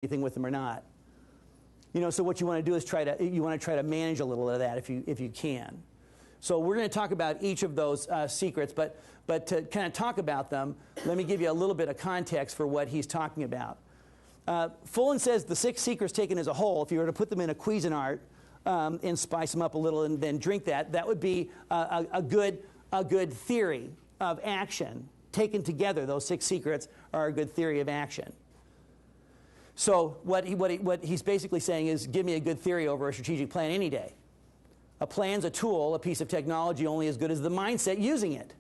anything with them or not. You know, so what you want to do is try to manage a little of that if you can. So we're going to talk about each of those secrets, but to kind of talk about them, let me give you a little bit of context for what he's talking about. Fullen says the 6 secrets taken as a whole, if you were to put them in a Cuisinart and spice them up a little and then drink that, that would be a good theory of action. Taken together, those 6 secrets are a good theory of action. So what he's basically saying is, give me a good theory over a strategic plan any day. A plan's a tool, a piece of technology only as good as the mindset using it.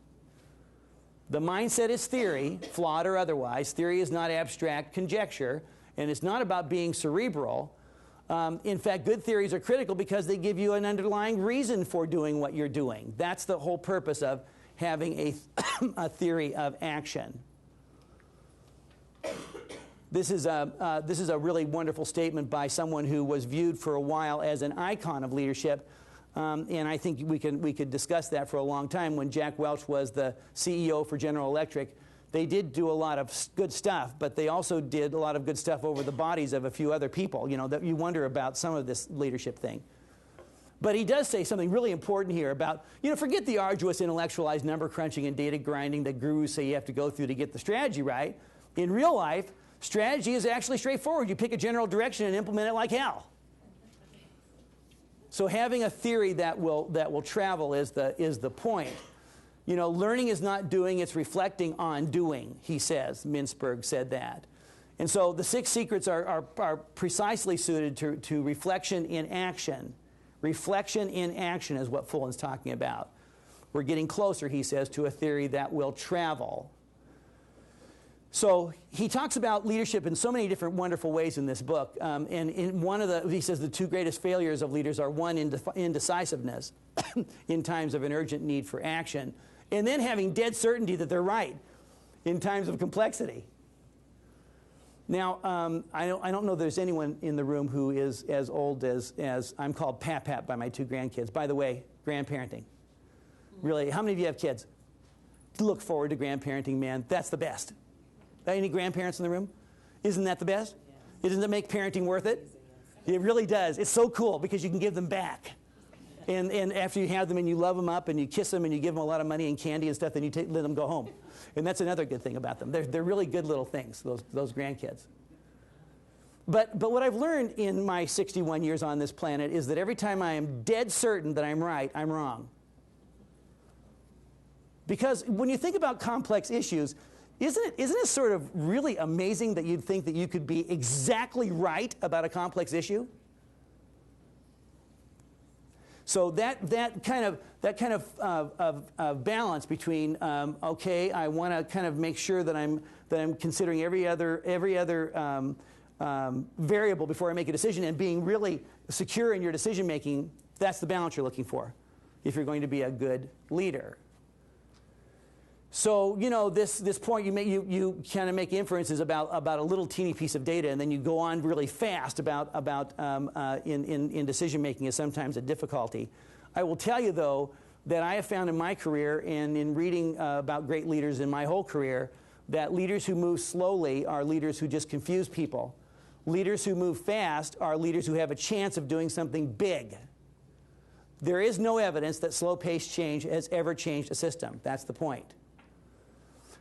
The mindset is theory, flawed or otherwise. Theory is not abstract conjecture, and it's not about being cerebral. In fact, good theories are critical because they give you an underlying reason for doing what you're doing. That's the whole purpose of having a theory of action. This is a really wonderful statement by someone who was viewed for a while as an icon of leadership, and I think we could discuss that for a long time. When Jack Welch was the CEO for General Electric, they did do a lot of good stuff, but they also did a lot of good stuff over the bodies of a few other people. You know, that you wonder about some of this leadership thing. But he does say something really important here about, you know, forget the arduous intellectualized number crunching and data grinding that gurus say you have to go through to get the strategy right. In real life, strategy is actually straightforward. You pick a general direction and implement it like hell. So having a theory that will travel is the point. You know, learning is not doing, it's reflecting on doing, he says. Mintzberg said that. And so the 6 secrets are precisely suited to reflection in action. Reflection in action is what Fullen's talking about. We're getting closer, he says, to a theory that will travel. So he talks about leadership in so many different wonderful ways in this book. And in one of he says the 2 greatest failures of leaders are, 1, indecisiveness in times of an urgent need for action, and then having dead certainty that they're right in times of complexity. Now, I don't know there's anyone in the room who is as old as I'm called Pap by my 2 grandkids. By the way, grandparenting. Really, how many of you have kids? Look forward to grandparenting, man. That's the best. Any grandparents in the room? Isn't that the best? Yes. Doesn't it make parenting worth it? It really does. It's so cool because you can give them back. And after you have them and you love them up and you kiss them and you give them a lot of money and candy and stuff, then you let them go home. And that's another good thing about them. They're really good little things, those grandkids. But what I've learned in my 61 years on this planet is that every time I am dead certain that I'm right, I'm wrong. Because when you think about complex issues, isn't it sort of really amazing that you'd think that you could be exactly right about a complex issue? So that kind of balance between okay, I want to kind of make sure that I'm considering every other variable before I make a decision, and being really secure in your decision making. That's the balance you're looking for if you're going to be a good leader. So, you know, this point you kind of make inferences about a little teeny piece of data, and then you go on really fast about in decision making is sometimes a difficulty. I will tell you though that I have found in my career and in reading about great leaders in my whole career that leaders who move slowly are leaders who just confuse people. Leaders who move fast are leaders who have a chance of doing something big. There is no evidence that slow-paced change has ever changed a system. That's the point.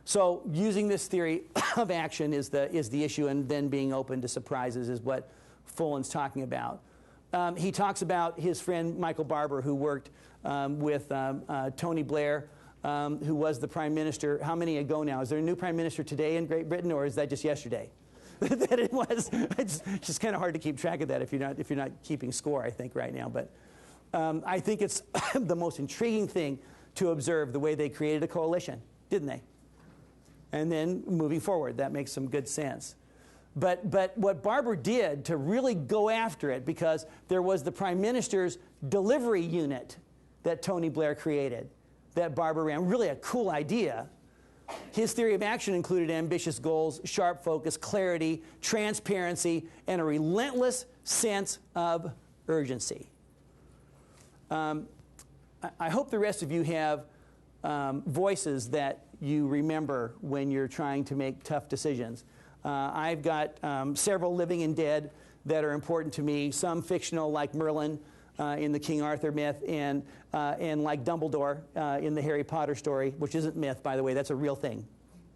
So using this theory of action is the issue, and then being open to surprises is what Fullen's talking about. He talks about his friend Michael Barber, who worked with Tony Blair, who was the prime minister. How many ago now? Is there a new prime minister today in Great Britain, or is that just yesterday? That it was. It's just kind of hard to keep track of that if you're not keeping score, I think, right now. But I think it's the most intriguing thing to observe the way they created a coalition, didn't they? And then moving forward, that makes some good sense. But what Barber did to really go after it, because there was the Prime Minister's delivery unit that Tony Blair created, that Barber ran, really a cool idea. His theory of action included ambitious goals, sharp focus, clarity, transparency, and a relentless sense of urgency. I hope the rest of you have voices that you remember when you're trying to make tough decisions. I've got several living and dead that are important to me, some fictional like Merlin in the King Arthur myth, and like Dumbledore in the Harry Potter story, which isn't myth, by the way, that's a real thing.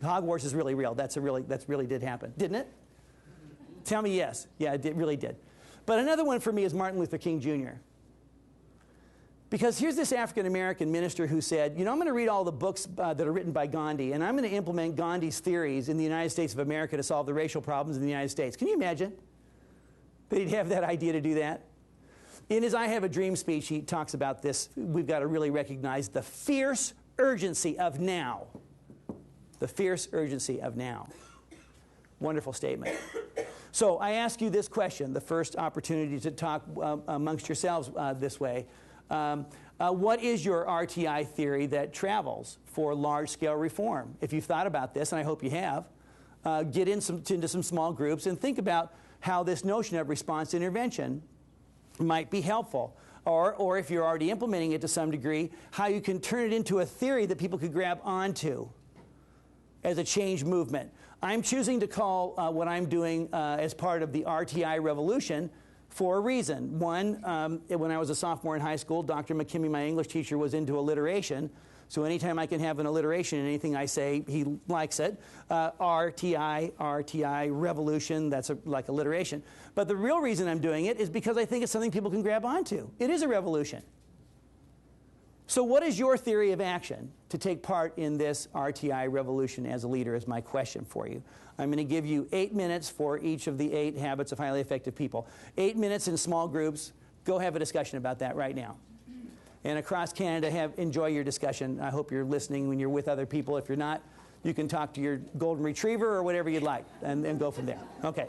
Hogwarts is really real. That's really did happen, didn't it? Tell me yes. Yeah, it really did. But another one for me is Martin Luther King Jr. Because here's this African-American minister who said, you know, I'm going to read all the books that are written by Gandhi, and I'm going to implement Gandhi's theories in the United States of America to solve the racial problems in the United States. Can you imagine that he'd have that idea to do that? In his I Have a Dream speech, he talks about this. We've got to really recognize the fierce urgency of now. The fierce urgency of now. Wonderful statement. So I ask you this question, the first opportunity to talk amongst yourselves this way. What is your RTI theory that travels for large-scale reform? If you've thought about this, and I hope you have, get into some small groups and think about how this notion of response intervention might be helpful. Or if you're already implementing it to some degree, how you can turn it into a theory that people could grab onto as a change movement. I'm choosing to call what I'm doing as part of the RTI revolution for a reason. One, when I was a sophomore in high school, Dr. McKimmy, my English teacher, was into alliteration. So anytime I can have an alliteration in anything I say, he likes it. RTI, revolution, that's like alliteration. But the real reason I'm doing it is because I think it's something people can grab onto. It is a revolution. So what is your theory of action to take part in this RTI revolution as a leader is my question for you. I'm going to give you 8 minutes for each of the 8 habits of highly effective people. 8 minutes in small groups. Go have a discussion about that right now. And across Canada, enjoy your discussion. I hope you're listening when you're with other people. If you're not, you can talk to your golden retriever or whatever you'd like and go from there. Okay.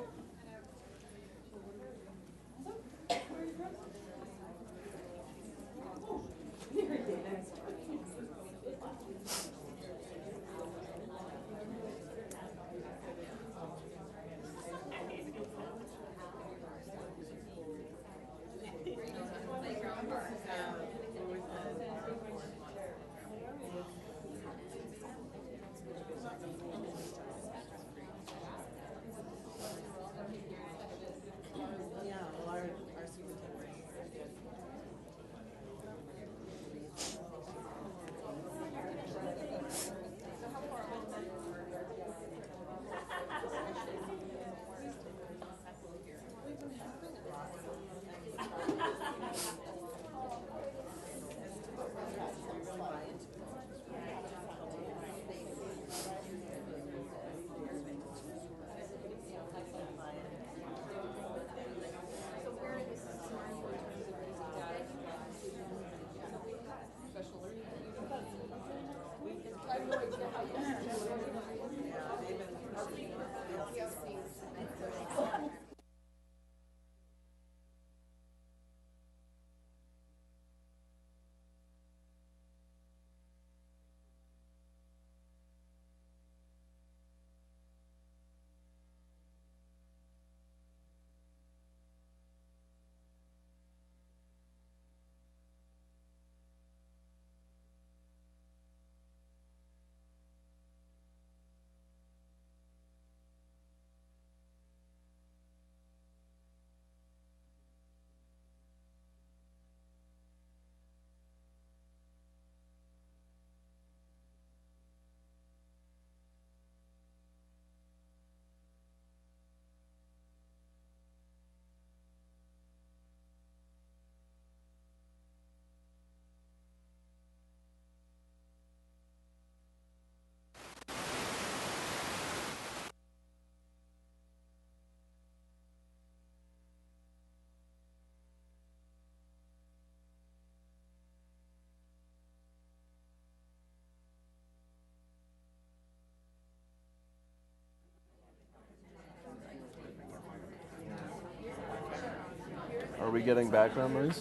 Are we getting background noise?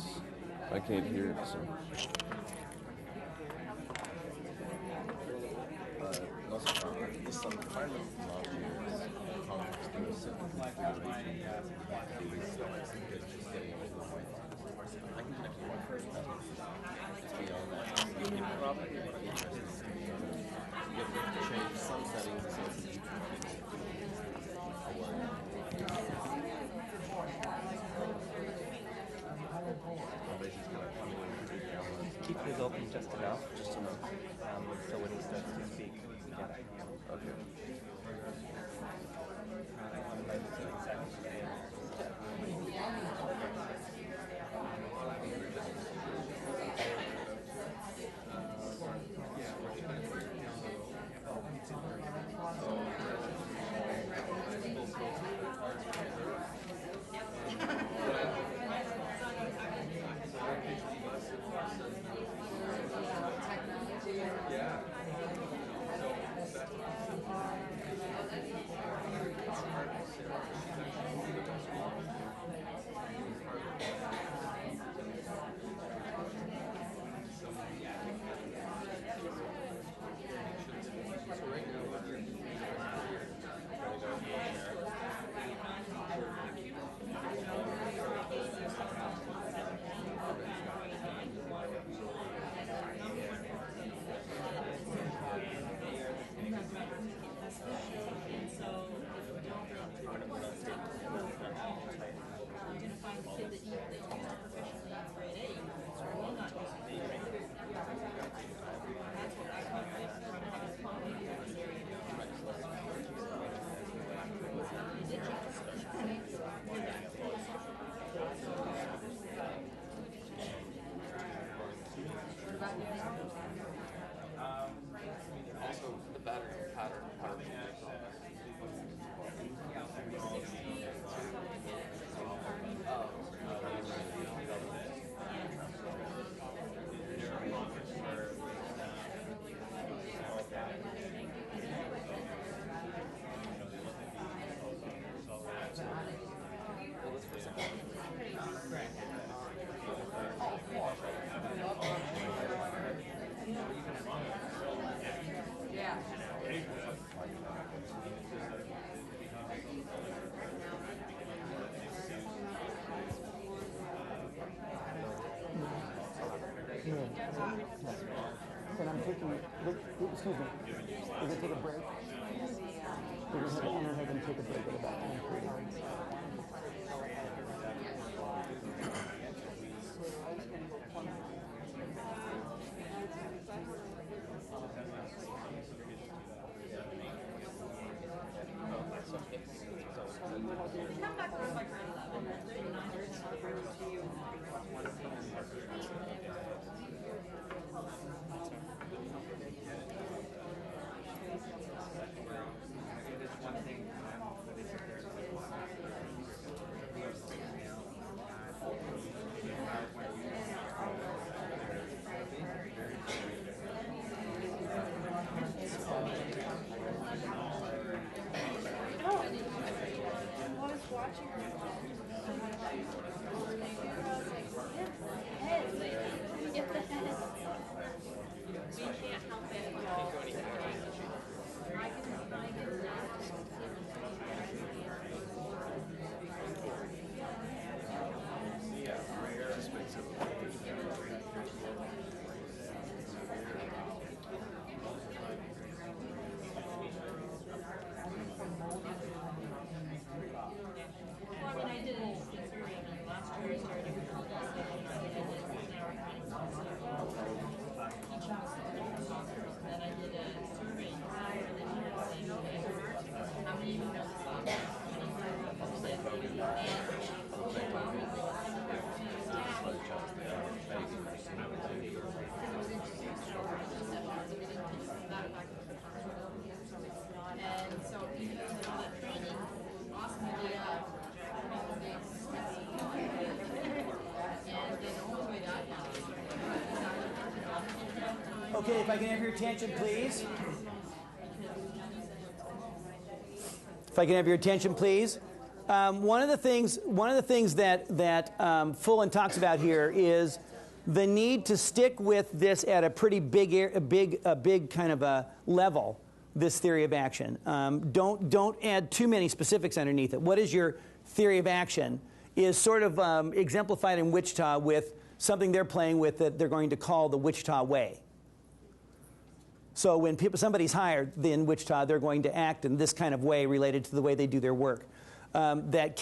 I can't hear it. So. keep his open just enough. Just enough. So when he starts to speak, we get it. Okay. But I'm taking, excuse me, we're going to take a break. We're going to have them take a break at about 10:30. Come back around like 11. Okay, if I can have your attention, please. If I can have your attention, please. One of the things that Fullen talks about here is the need to stick with this at a pretty big kind of a level. This theory of action. Don't add too many specifics underneath it. What is your theory of action? Is sort of exemplified in Wichita with something they're playing with that they're going to call the Wichita way. So when somebody's hired in Wichita, they're going to act in this kind of way related to the way they do their work. That